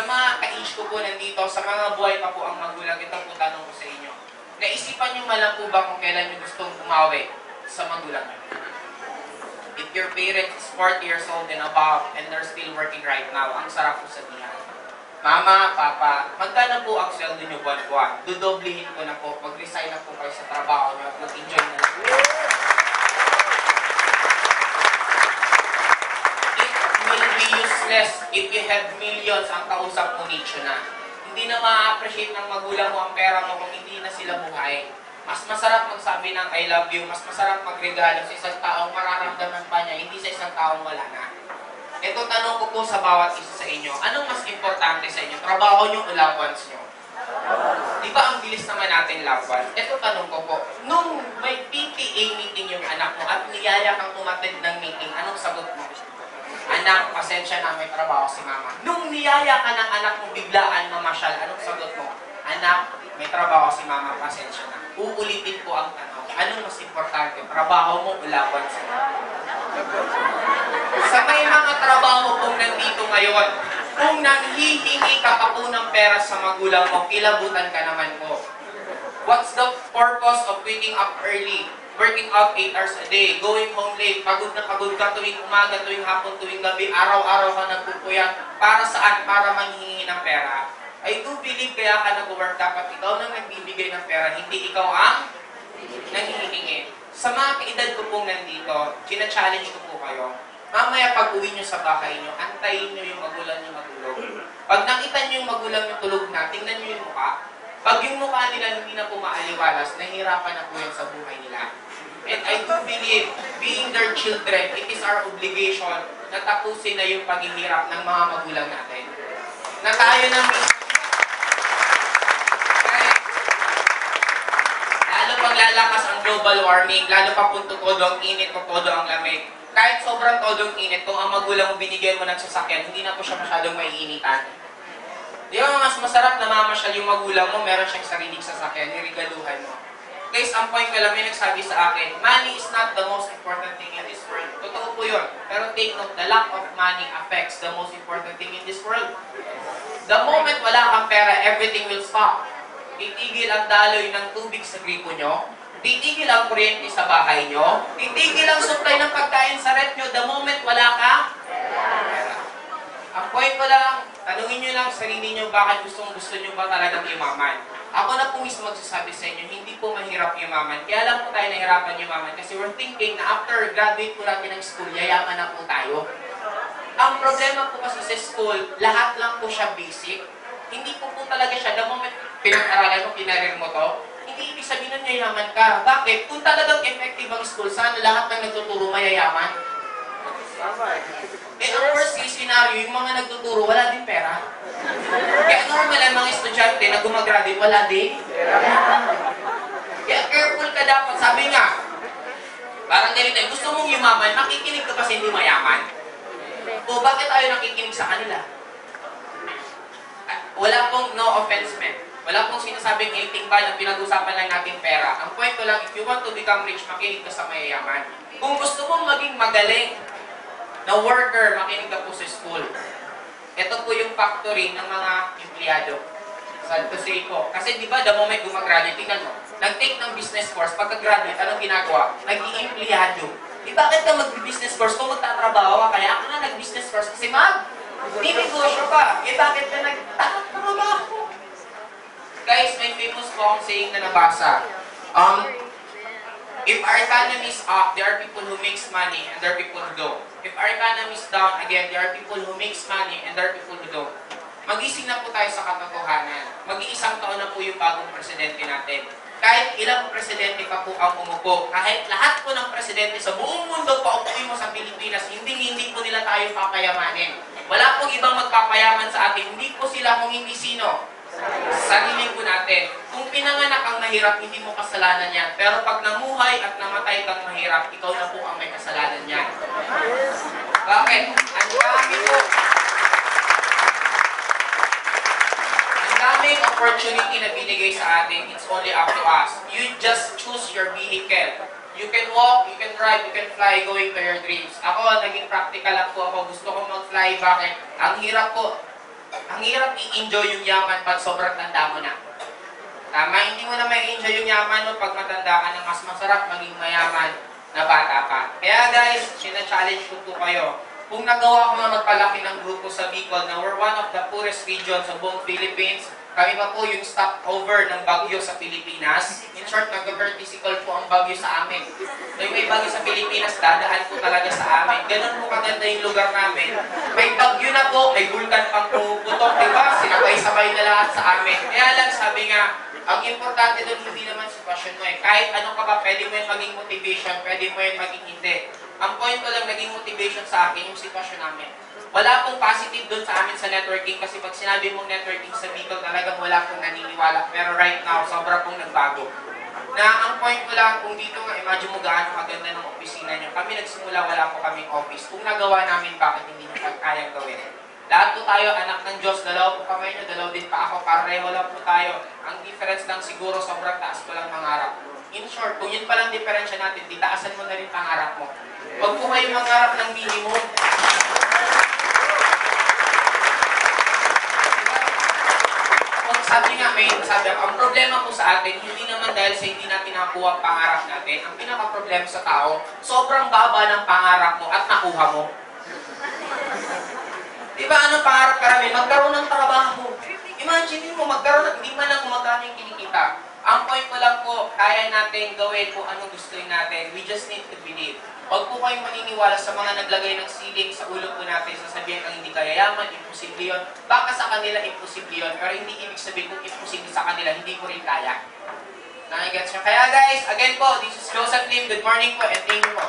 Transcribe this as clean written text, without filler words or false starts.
mga ka-age ko po nandito, sa mga buhay pa po ang magulang, ito po tanong ko sa inyo. Naisipan nyo malang po ba kung kailan nyo gustong umawi sa magulang nyo? If your parents is 40 years old and above and they're still working right now, ang sarap po sabihan. Mama, Papa, magkano po ang sweldo nyo buwan-buwan? Dudoblihin ko na po. Pag-resign na po kayo sa trabaho nyo at mag-enjoy na lang. It will be useless if you have millions ang kausap mo nicho na. Hindi na ma-appreciate ng magulang mo ang pera mo kung hindi na sila buhay. Mas masarap magsabi ng I love you, mas masarap magregalo sa isang taong mararamdaman pa niya, hindi sa isang taong wala na. Ito tanong ko po sa bawat isa sa inyo, anong mas importante sa inyo? Trabaho nyo o loved ones nyo? Di ba ang bilis naman natin loved ones? Ito tanong ko po, nung may PTA meeting yung anak mo at niyaya kang umattend ng meeting, anong sagot mo? Anak, pasensya na, may trabaho si mama. Nung niyaya ka ng anak mo biglaan mamasyal, anong sagot mo? Anak, may trabaho si mama, pasensya na. Uulitin ko ang tanong. Anong mas importante? Trabaho mo o loved ones mo? Sa may mga trabaho kung nandito ngayon, kung nanghihingi ka pa po ng pera sa magulang mo, kilabutan ka naman po. What's the purpose of waking up early? Working out 8 hours a day, going home late, pagod na pagod ka tuwing umaga, tuwing hapon, tuwing gabi, araw-araw ka nagpupuyat. Para saan? Para manghihingi ng pera. I do believe kaya ka nag-work, dapat ikaw nang nagbibigay ng pera, hindi ikaw ang nanghihingi. Sa mga kaedad ko pong nandito, china-challenge ko po kayo. Mamaya pag uwi nyo sa bahay nyo, antayin nyo yung magulang nyo matulog. Pag nakita nyo yung magulang nyo tulog na, tingnan nyo yung mukha. Pag yung mukha nila hindi na po maaliwalas, nahihirapan na po yan sa buhay nila. And I do believe, being their children, it is our obligation na tapusin na yung paghihirap ng mga magulang natin. Na tayo na lalo pag lalakas ang global warming, lalo pa kung todo ang init o todo ang lamig. Kahit sobrang todo ang init, kung ang magulang mo binigyan mo ng sasakyan, hindi na po siya masyadong maiinitan. Di ba mas masarap na mamasyal yung magulang mo, meron siyang sariling sasakyan, nirigaluhan mo. Guys, ang point ko lang, may nagsabi sa akin, money is not the most important thing in this world. Totoo po yun. Pero take note, the lack of money affects the most important thing in this world. The moment wala kang pera, everything will stop. Titigil ang daloy ng tubig sa gripo nyo, titigil ang kuryente sa bahay nyo, titigil ang supply ng pagkain sa rep nyo, the moment wala ka pera. Ang point ko lang, tanungin nyo lang sarili nyo, bakit gusto nyo ba talagang yumaman? Ako na po mismo magsasabi sa inyo, hindi po mahirap yumaman. Kaya lang po tayo nahirapan yumaman kasi we're thinking na after graduate po natin ng school, yayaman na po tayo. Ang problema po kasi sa school, lahat lang po siya basic. Hindi po talaga siya, the moment pinag-aralan mo, pinarir mo to, hindi ibig sabihin nun yayaman ka. Bakit? Kung talagang effective ang school, sana lahat ng nagtuturo mayayaman? Eh, ang worst case scenario, yung mga nagtuturo, wala din pera. Kaya normal ang mga estudyante na gumagraduate, wala din kaya careful ka dapat. Sabi nga, parang ganito, gusto mong yumaman, makikinig ka kasi hindi mayaman. O bakit ayaw nakikinig sa kanila? Wala pong no offense, man. Wala pong sinasabing anything bad, ang pinag-usapan lang natin pera. Ang point ko lang, if you want to become rich, makinig ka sa mayayaman. Kung gusto mong maging magaling na worker, makinig ka po sa school. Ito po yung factory ng mga empleyado. Sad to say po. Kasi di ba, the moment gumagraduate, tingnan mo, nag-take ng business course, pagka-graduate, anong ginagawa? Nag-i-empleyado. Bakit ka mag-business course kung magtatrabaho ka? Kaya ka na nag-business course kasi ninegosyo ka. Bakit ka nagtatrabaho? Guys, may famous po akong saying na nabasa. If our economy is up, there are people who makes money and there are people who don't. If our economy is down, again, there are people who makes money and there are people who don't. Magising na po tayo sa katotohanan. Mag-iisang taon na po yung bagong presidente natin. Kahit ilang presidente pa po ang umupo, kahit lahat po ng presidente sa buong mundo pa upuin mo sa Pilipinas, hindi po nila tayo papayamanin. Wala pong ibang magpapayaman sa atin, hindi po sila kung hindi sino. Sarili po natin. Kung pinanganak kang mahirap, hindi mo kasalanan yan. Pero pag namuhay at namatay kang mahirap, ikaw na po ang may kasalanan yan. Bakit? Ang dami po. Ang daming opportunity na binigay sa atin, it's only up to us. You just choose your vehicle. You can walk, you can drive, you can fly, going to your dreams. Ako, naging practical lang po ako. Gusto ko mag-fly. Bakit? Ang hirap po. Ang hirap i-enjoy yung yaman pag sobrang tanda mo na. Tama, hindi mo na may enjoy yung yaman mo pag matanda ka na. Mas masarap maging mayaman na bata pa. Kaya guys, sina-challenge ko po kayo. Kung nagawa ko na magpalaki ng grupo sa Bicol na we're one of the poorest regions sa buong Philippines, kami pa po yung stopover ng bagyo sa Pilipinas. In short, nag-vertical po ang bagyo sa amin. Kung may bagyo sa Pilipinas, dadaan po talaga sa amin. Ganun po kaganda yung lugar namin. May bagyo na po, may bulkan pang puputok, diba? Sinabay-sabay na lahat sa amin. Kaya lang, sabi nga, ang importante doon hindi naman sitwasyon mo eh. Kahit ano ka ba, pwede mo yung maging motivation, pwede mo yung maging hindi. Ang point ko lang naging motivation sa akin yung sitwasyon namin. Wala pong positive doon sa amin sa networking kasi pag sinabi mong networking sa Bicol, talagang wala pong naniniwala. Pero right now, sobra pong nagbago. Na ang point ko lang, kung dito nga, imagine mo gaano kaganda ng opisina nyo. Kami nagsimula, wala po kaming office. Kung nagawa namin, bakit hindi nyo kayang gawin? Lahat po tayo, anak ng Diyos, dalaw po kamay nyo, dalaw din pa ako, pareho lang po tayo. Ang difference lang siguro, sobrang taas ko lang mangarap. In short, kung yun palang diferensya natin, titaasan mo na rin pangarap mo. Huwag po kayo mangarap ng minimum. Sabi nga, ang problema po sa atin, hindi naman dahil sa hindi natin nakuha ang pangarap natin. Ang pinaka-problema sa tao, sobrang baba ng pangarap mo at nakuha mo. Diba, anong pangarap karami? Magkaroon ng trabaho. Imagine mo, hindi man lang magkano yung kinikita. Ang point ko lang po, kaya natin gawin kung anong gusto natin. We just need to believe. Huwag po kayong maniniwala sa mga naglagay ng siling sa ulo po natin, sasabihin ang hindi kayayaman, imposible yun. Baka sa kanila imposible yun, pero hindi ibig sabihin kung imposible sa kanila, hindi ko rin kaya. Nakigets nyo? Kaya guys, again po, this is Joseph Lim. Good morning po and thank you po.